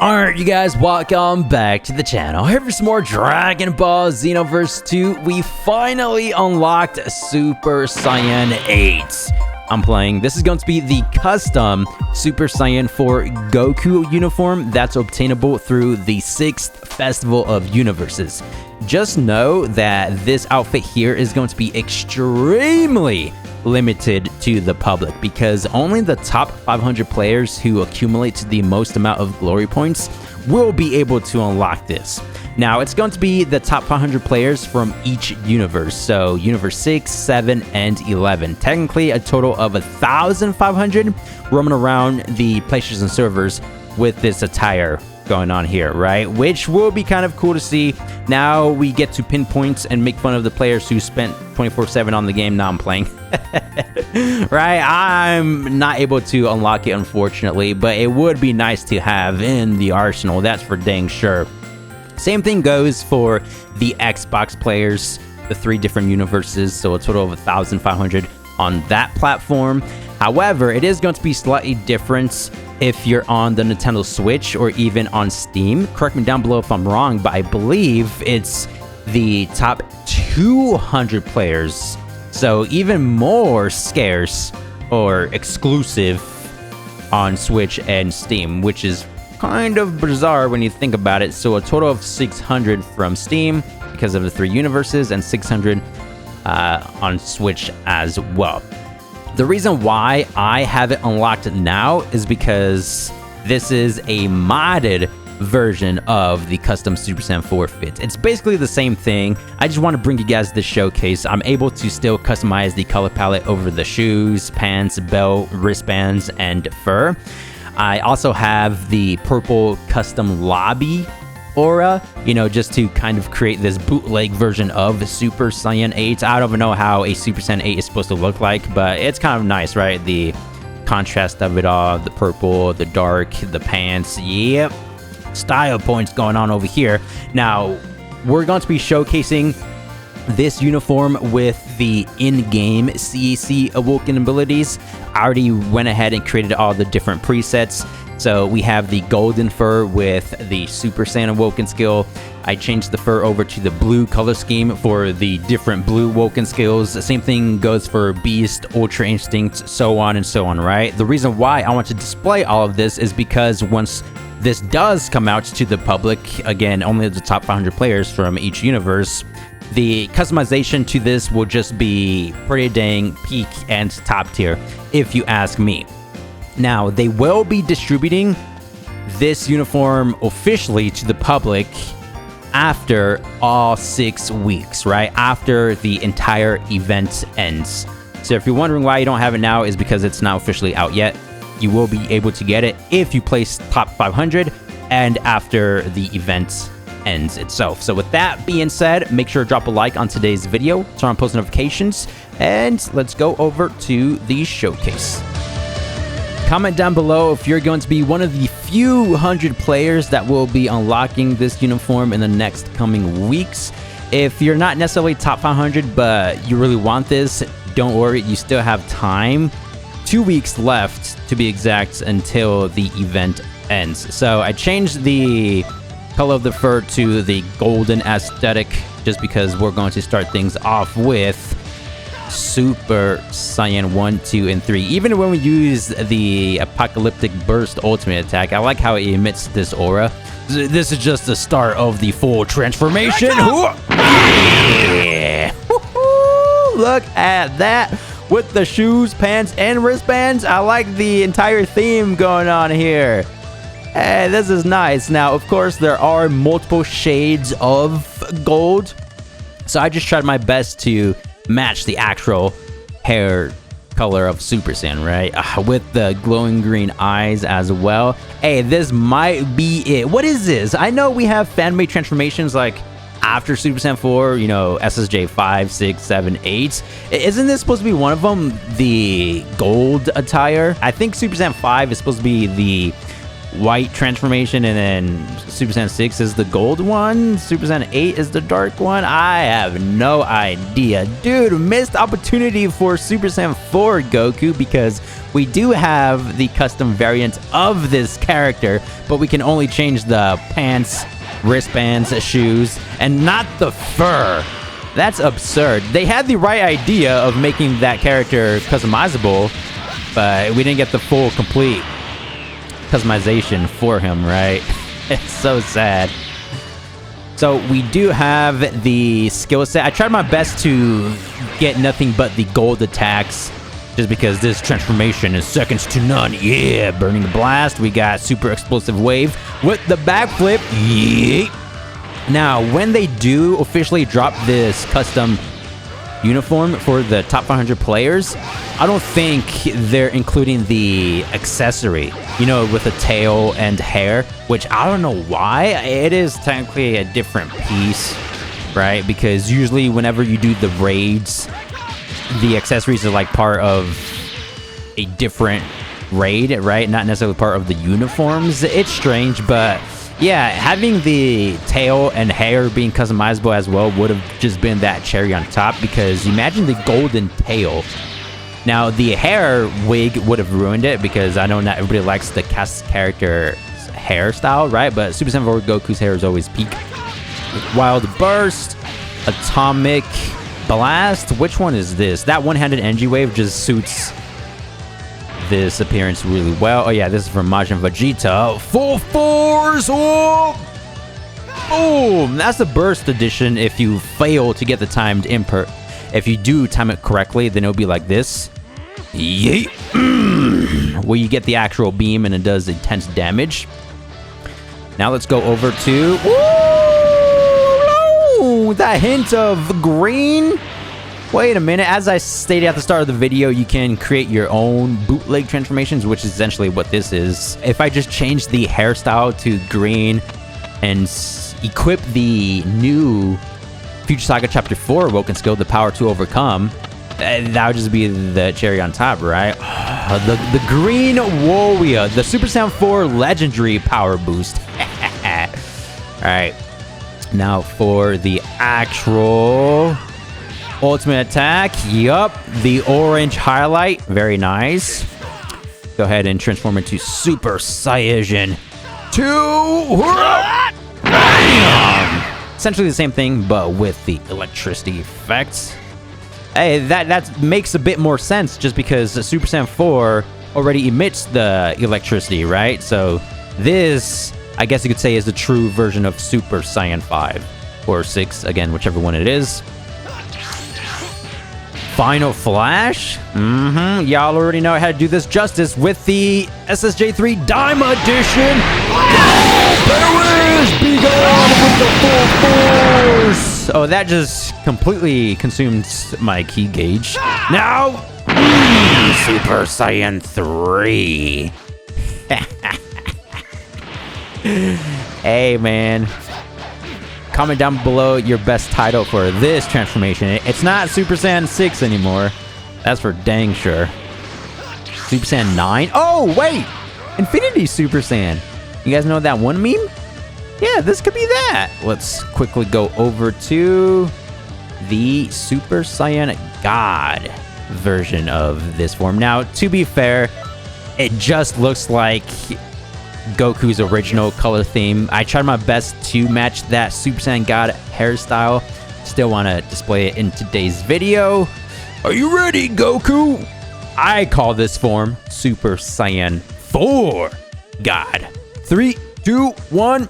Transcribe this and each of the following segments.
Alright, you guys, welcome back to the channel. Here for some more Dragon Ball Xenoverse 2. We finally unlocked Super Saiyan 8. I'm playing. This is going to be the custom Super Saiyan 4 Goku uniform that's obtainable through the 6th Festival of Universes. Just know that this outfit here is going to be extremely limited to the public because only the top 500 players who accumulate the most amount of glory points will be able to unlock this. Now, it's going to be the top 500 players from each universe, so Universe 6, 7, and 11. Technically, a total of 1,500 roaming around the PlayStation servers with this attire going on here, right? Which will be kind of cool to see. Now we get to pinpoint and make fun of the players who spent 24/7 on the game. Now I'm playing. Right? I'm not able to unlock it, unfortunately, but it would be nice to have in the arsenal. That's for dang sure. Same thing goes for the Xbox players, the 3 different universes, so a total of 1,500 on that platform. However, it is going to be slightly different if you're on the Nintendo Switch or even on Steam. Correct me down below if I'm wrong, but I believe it's the top 200 players. So even more scarce or exclusive on Switch and Steam, which is kind of bizarre when you think about it. So a total of 600 from Steam because of the 3 universes and 600 on Switch as well. The reason why I have it unlocked now is because this is a modded version of the custom Super Saiyan 4 fit. It's basically the same thing. I just want to bring you guys this showcase. I'm able to still customize the color palette over the shoes, pants, belt, wristbands, and fur. I also have the purple custom lobby aura, you know, just to kind of create this bootleg version of Super Saiyan 8. I don't even know how a Super Saiyan 8 is supposed to look like, but it's kind of nice, right? The contrast of it all, the purple, the dark, the pants. Yep, style points going on over here. Now, we're going to be showcasing this uniform with the in-game CAC awoken abilities. I already went ahead and created all the different presets. So we have the golden fur with the Super Saiyan Awoken skill. I changed the fur over to the blue color scheme for the different blue Awoken skills. The same thing goes for Beast, Ultra Instinct, so on and so on, right? The reason why I want to display all of this is because once this does come out to the public, again, only the top 500 players from each universe, the customization to this will just be pretty dang peak and top tier, if you ask me. Now, they will be distributing this uniform officially to the public after all 6 weeks, right? After the entire event ends. So if you're wondering why you don't have it now, is because it's not officially out yet. You will be able to get it if you place top 500 and after the event ends itself. So with that being said, make sure to drop a like on today's video, turn on post notifications, and let's go over to the showcase. Comment down below if you're going to be one of the few hundred players that will be unlocking this uniform in the next coming weeks. If you're not necessarily top 500, but you really want this, don't worry, you still have time. 2 weeks left, to be exact, until the event ends. So I changed the color of the fur to the golden aesthetic, just because we're going to start things off with Super Saiyan 1, 2, and 3. Even when we use the Apocalyptic Burst ultimate attack, I like how it emits this aura. This is just the start of the full transformation. Yeah. Look at that. With the shoes, pants, and wristbands, I like the entire theme going on here. Hey, this is nice. Now, of course, there are multiple shades of gold, so I just tried my best to match the actual hair color of Super Saiyan, right? With the glowing green eyes as well. Hey, this might be it. What is this? I know we have fan-made transformations like after Super Saiyan 4, you know, SSJ 5, 6, 7, 8. Isn't this supposed to be one of them? The gold attire? I think Super Saiyan 5 is supposed to be the white transformation, and then Super Saiyan 6 is the gold one. Super Saiyan 8 is the dark one. I have no idea. Dude, missed opportunity for Super Saiyan 4 Goku, because we do have the custom variant of this character, but we can only change the pants, wristbands, shoes, and not the fur. That's absurd. They had the right idea of making that character customizable, but we didn't get the full complete customization for him, right? It's so sad. So we do have the skill set. I tried my best to get nothing but the gold attacks, just because this transformation is seconds to none. Yeah, burning blast. We got super explosive wave with the backflip. Yeah. Now, when they do officially drop this custom uniform for the top 500 players, I don't think they're including the accessory, you know, with the tail and hair, which I don't know why. It is technically a different piece, right? Because usually whenever you do the raids, the accessories are like part of a different raid, right? Not necessarily part of the uniforms. It's strange, but yeah, having the tail and hair being customizable as well would have just been that cherry on top, because imagine the golden tail. Now, the hair wig would have ruined it, because I know not everybody likes the cast character hairstyle, right? But Super Saiyan 4 Goku's hair is always peak. Wild Burst, Atomic Blast. Which one is this? That one-handed energy wave just suits this appearance really well. Oh yeah, this is from Majin Vegeta. Full Force! Oh! Boom! That's the burst edition if you fail to get the timed input. If you do time it correctly, then it'll be like this. Yeet! Where you get the actual beam and it does intense damage. Now let's go over to... Ooh! That hint of green. Wait a minute, as I stated at the start of the video, you can create your own bootleg transformations, which is essentially what this is. If I just change the hairstyle to green and equip the new Future Saga Chapter 4 Awoken skill, the power to overcome, that would just be the cherry on top, right? The green warrior, the Super Saiyan 4 legendary power boost. Alright, now for the actual ultimate attack. Yup, the orange highlight. Very nice. Go ahead and transform into Super Saiyan 2. Essentially the same thing, but with the electricity effects. Hey, that makes a bit more sense, just because the Super Saiyan 4 already emits the electricity, right? So this, I guess you could say, is the true version of Super Saiyan 5 or 6, again, whichever one it is. Final Flash? Y'all already know how to do this justice with the SSJ3 Dime Edition. Paris, be gone with the full force. Oh, that just completely consumed my key gauge. Now, Super Saiyan 3. Hey, man. Comment down below your best title for this transformation. It's not Super Saiyan 6 anymore. That's for dang sure. Super Saiyan 9? Oh, wait! Infinity Super Saiyan. You guys know that one meme? Yeah, this could be that. Let's quickly go over to the Super Saiyan God version of this form. Now, to be fair, it just looks like Goku's original color theme. I tried my best to match that Super Saiyan God hairstyle. Still want to display it in today's video. Are you ready, Goku? I call this form Super Saiyan 4 God. 3, 2, 1.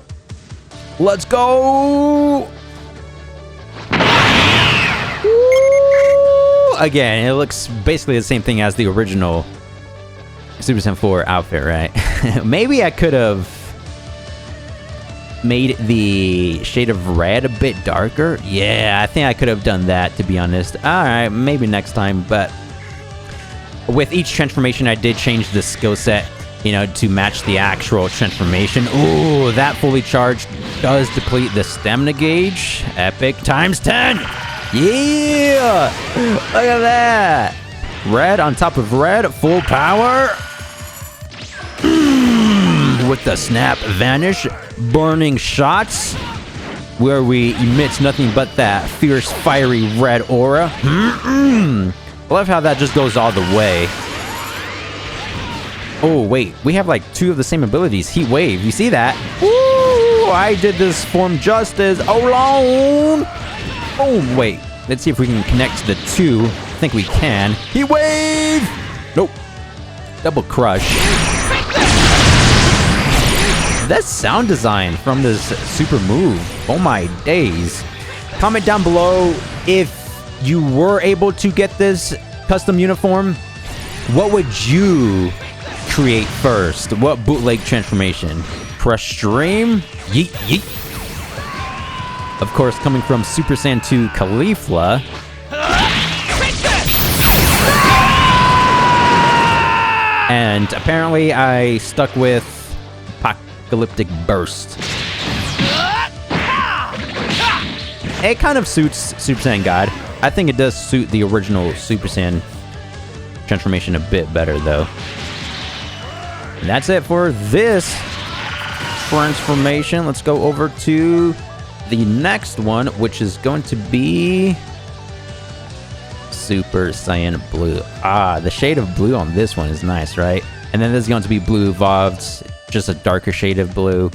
Let's go. Woo! Again, it looks basically the same thing as the original Super Saiyan 4 outfit, right? Maybe I could have made the shade of red a bit darker. Yeah, I think I could have done that, to be honest. Alright, maybe next time, but with each transformation, I did change the skill set, you know, to match the actual transformation. Ooh, that fully charged does deplete the stamina gauge. Epic times 10. Yeah! Look at that. Red on top of red, full power. with the snap, vanish, burning shots, where we emit nothing but that fierce, fiery red aura. I love how that just goes all the way. Oh, wait. We have like 2 of the same abilities. Heat Wave. You see that? Woo! I did this form justice alone. Boom. Wait. Let's see if we can connect the 2. I think we can. Heat Wave! Nope. Double Crush. That sound design from this super move. Oh my days. Comment down below if you were able to get this custom uniform. What would you create first? What bootleg transformation? Crush Stream? Yeet, yeet. Of course, coming from Super Saiyan 2 Caulifla. And apparently I stuck with Apocalyptic Burst. It kind of suits Super Saiyan God. I think it does suit the original Super Saiyan transformation a bit better, though. And that's it for this transformation. Let's go over to the next one, which is going to be Super Saiyan Blue. Ah, the shade of blue on this one is nice, right? And then this is going to be Blue Evolved, just a darker shade of blue.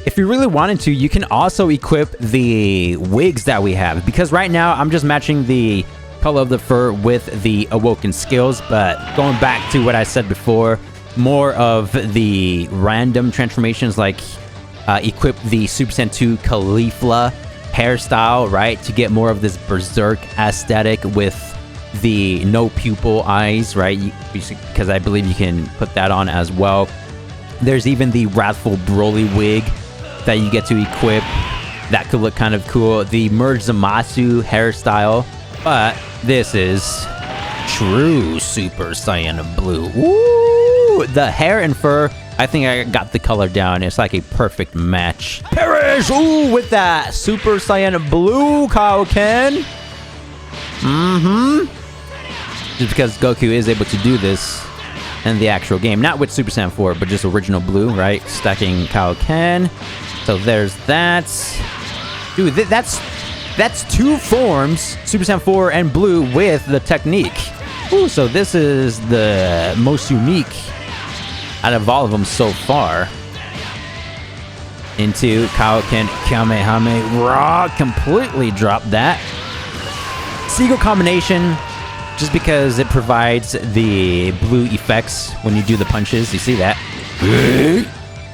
If you really wanted to, you can also equip the wigs that we have, because right now I'm just matching the color of the fur with the awoken skills. But going back to what I said before, more of the random transformations, like equip the Super Saiyan 2 Caulifla hairstyle, right, to get more of this berserk aesthetic with the no pupil eyes, right? Because I believe you can put that on as well. There's even the Wrathful Broly wig that you get to equip. That could look kind of cool. The Merge Zamasu hairstyle. But this is true Super Saiyan Blue. Ooh, the hair and fur, I think I got the color down. It's like a perfect match. Perish! Ooh, with that Super Saiyan Blue Kaioken. Just because Goku is able to do this in the actual game. Not with Super Saiyan 4, but just original Blue, right? Stacking Kaioken. So there's that. Dude, that's 2 forms, Super Saiyan 4 and Blue, with the technique. Ooh, so this is the most unique out of all of them so far. Into Kaioken Kamehameha Raw. Completely dropped that. Seagull combination, just because it provides the blue effects when you do the punches. You see that?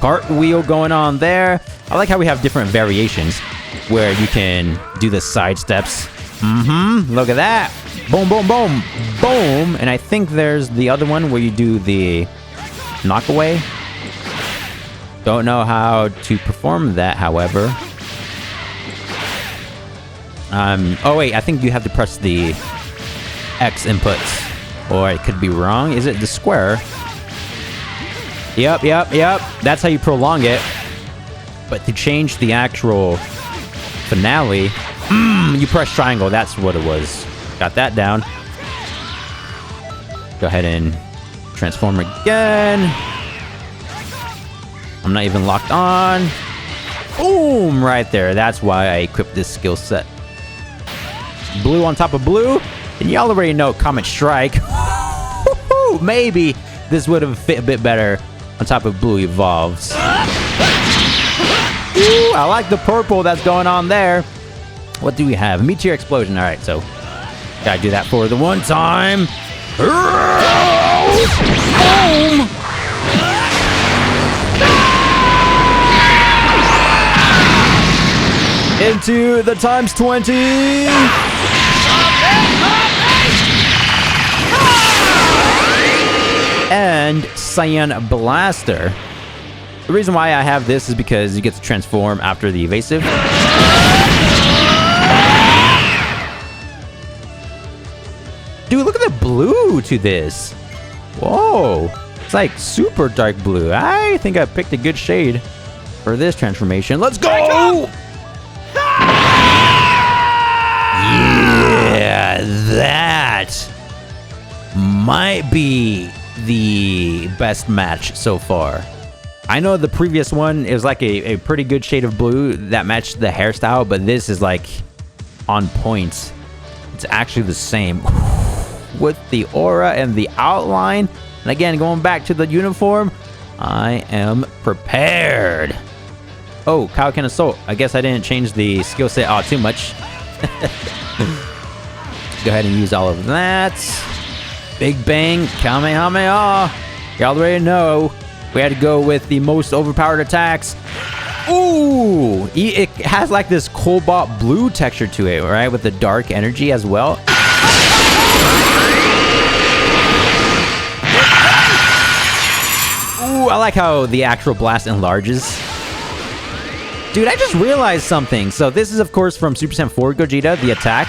Cartwheel going on there. I like how we have different variations where you can do the side steps. Look at that. Boom, boom, boom, boom. And I think there's the other one where you do the knockaway. Don't know how to perform that, however. Oh wait, I think you have to press the X inputs. Or I could be wrong. Is it the square? Yep. That's how you prolong it. But to change the actual finale, you press triangle. That's what it was. Got that down. Go ahead and transform again. I'm not even locked on. Boom! Right there. That's why I equipped this skill set. Blue on top of blue. And y'all already know Comet Strike. Maybe this would have fit a bit better on top of Blue Evolves. Ooh, I like the purple that's going on there. What do we have? Meteor Explosion. All right, so gotta do that for the one time. Boom! Into the times 20. And Saiyan Blaster. The reason why I have this is because you get to transform after the evasive. Dude, look at the blue to this. Whoa. It's like super dark blue. I think I picked a good shade for this transformation. Let's go! Yeah, that might be the best match so far. I know the previous one, it was like a pretty good shade of blue that matched the hairstyle, but this is like on point. It's actually the same with the aura and the outline. And again, going back to the uniform, I am prepared. Oh, Kaioken Assault. I guess I didn't change the skill set too much. Go ahead and use all of that. Big Bang, Kamehameha. Y'all already know. We had to go with the most overpowered attacks. Ooh! It has like this cobalt blue texture to it, right? With the dark energy as well. Ooh, I like how the actual blast enlarges. Dude, I just realized something. So this is, of course, from Super Saiyan 4 Gogeta, the attack.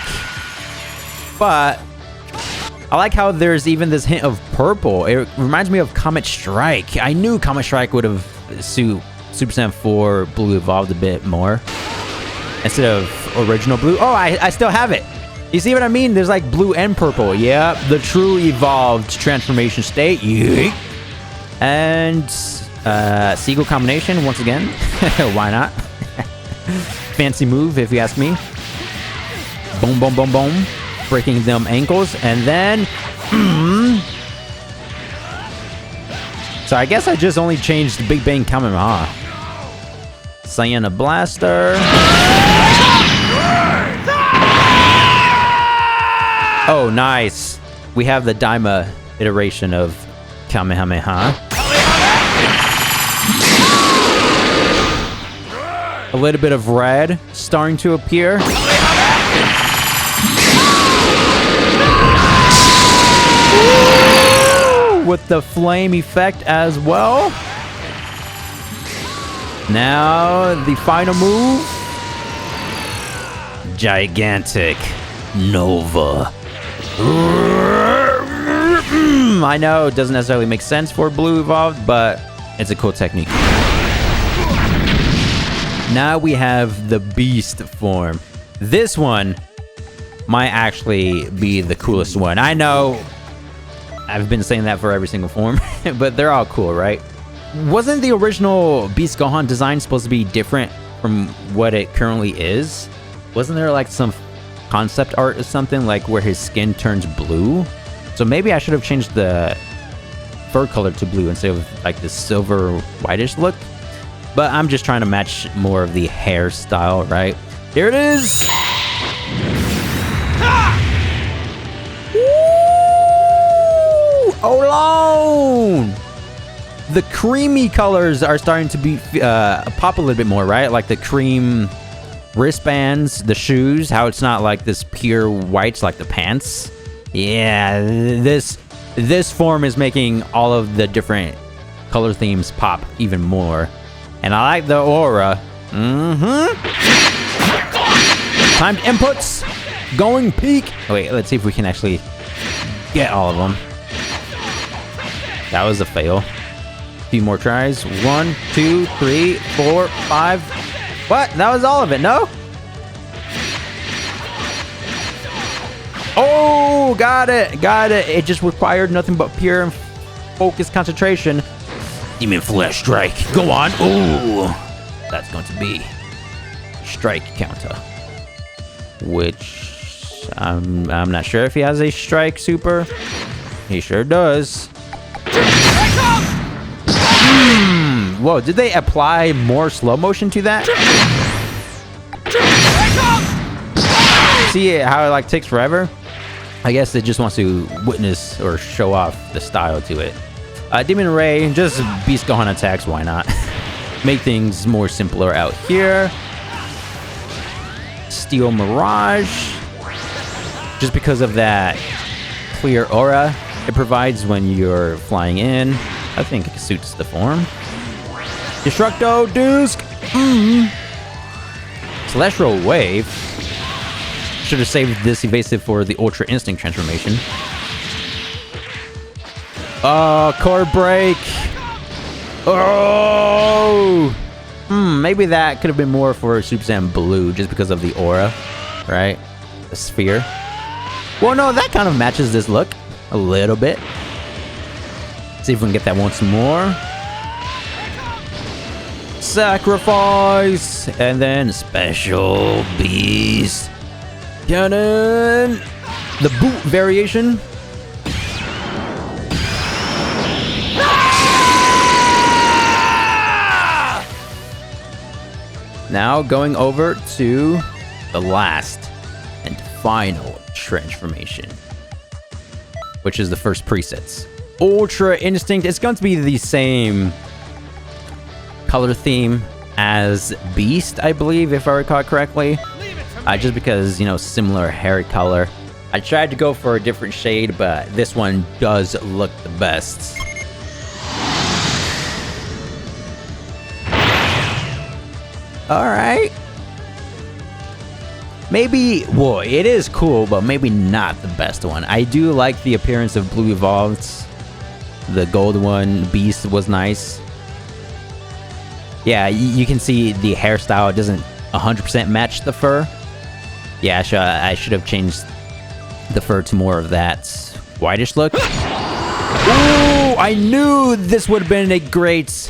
But I like how there's even this hint of purple. It reminds me of Comet Strike. I knew Comet Strike would have suit Super Saiyan 4 Blue evolved a bit more instead of original blue. Oh, I still have it. You see what I mean? There's like blue and purple. Yeah, the true evolved transformation state. Yeet. And Seagull combination once again. Why not? Fancy move, if you ask me. Boom, boom, boom, boom. Breaking them ankles, and then so I guess I just only changed the Big Bang Kamehameha. Saiyan a blaster. Oh, nice. We have the Daima iteration of Kamehameha. A little bit of red starting to appear. With the flame effect as well. Now the final move. Gigantic Nova. I know it doesn't necessarily make sense for Blue Evolved, but it's a cool technique. Now we have the Beast form. This one might actually be the coolest one. I know I've been saying that for every single form, but they're all cool, right? Wasn't the original Beast Gohan design supposed to be different from what it currently is? Wasn't there like some concept art or something, like where his skin turns blue? So maybe I should have changed the fur color to blue instead of like the silver whitish look. But I'm just trying to match more of the hairstyle, right? Here it is! Alone! The creamy colors are starting to be pop a little bit more, right? Like the cream wristbands, the shoes, how it's not like this pure white like the pants. Yeah, this form is making all of the different color themes pop even more. And I like the aura. Timed inputs. Going peak. Oh, wait, let's see if we can actually get all of them. That was a fail. A few more tries. 1, 2, 3, 4, 5. What? That was all of it, no? Oh, got it. Got it. It just required nothing but pure and focused concentration. Demon Flesh Strike. Go on. Ooh. That's going to be strike counter. Which I'm not sure if he has a strike super. He sure does. Whoa, did they apply more slow motion to that? See how it like takes forever? I guess it just wants to witness or show off the style to it. Demon Ray, just Beast Gohan attacks, why not? Make things more simpler out here. Steel Mirage. Just because of that clear aura it provides when you're flying in. I think it suits the form. Destructo Dusk. Celestial Wave. Should have saved this evasive for the Ultra Instinct transformation. Oh, Core Break. Oh. Maybe that could have been more for Super Saiyan Blue just because of the aura, right? The sphere. Well, no, that kind of matches this look a little bit. See if we can get that once more. Sacrifice. And then special beast. Cannon. The boot variation. Now going over to the last and final transformation, which is the first presets. Ultra Instinct. It's going to be the same color theme as Beast, I believe, if I recall correctly. Just because, you know, similar hair color. I tried to go for a different shade, but this one does look the best. Alright. Maybe, well, it is cool, but maybe not the best one. I do like the appearance of Blue Evolved. The gold one, Beast, was nice. Yeah, you can see the hairstyle doesn't 100% match the fur. Yeah, I should have changed the fur to more of that whitish look. Ooh, I knew this would have been a great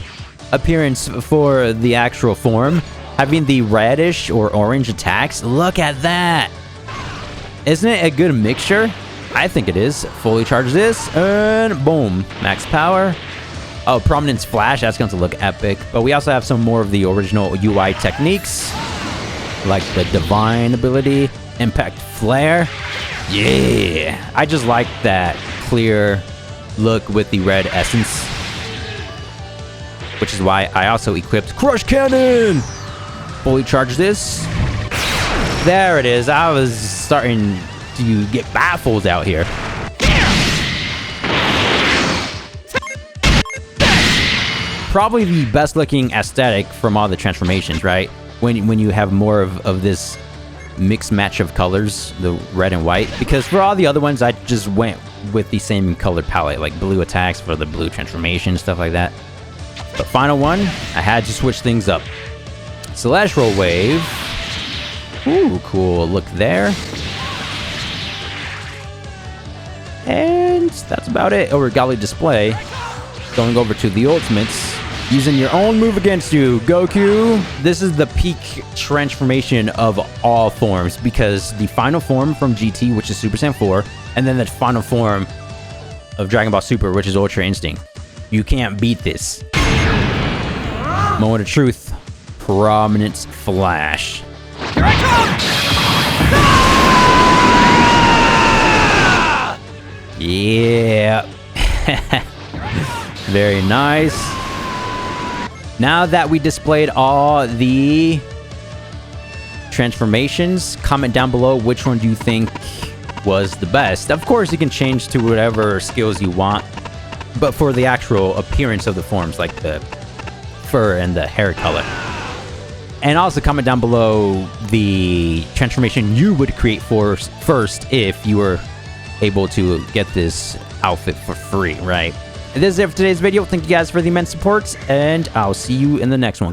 appearance for the actual form. Having the reddish or orange attacks. Look at that. Isn't it a good mixture? I think it is. Fully charge this, and boom. Max power. Oh, Prominence Flash. That's going to look epic. But we also have some more of the original UI techniques, like the Divine ability, Impact Flare. Yeah. I just like that clear look with the red essence, which is why I also equipped Crush Cannon. Fully charge this. There it is. I was starting to get baffled out here. Probably the best looking aesthetic from all the transformations, right? When you have more of this mixed match of colors, the red and white. Because for all the other ones, I just went with the same color palette, like blue attacks for the blue transformation, stuff like that. But final one, I had to switch things up. Celestial Wave. Ooh, cool look there. And that's about it. Regalia display. Going over to the ultimates. Using your own move against you, Goku. This is the peak transformation of all forms, because the final form from GT, which is Super Saiyan 4, and then the final form of Dragon Ball Super, which is Ultra Instinct. You can't beat this. Moment of truth. Prominence Flash. Here I come! Yeah. Very nice. Now that we displayed all the transformations, comment down below which one do you think was the best. Of course, you can change to whatever skills you want, but for the actual appearance of the forms, like the fur and the hair color. And also comment down below the transformation you would create first if you were able to get this outfit for free, right? And this is it for today's video. Thank you guys for the immense support, and I'll see you in the next one.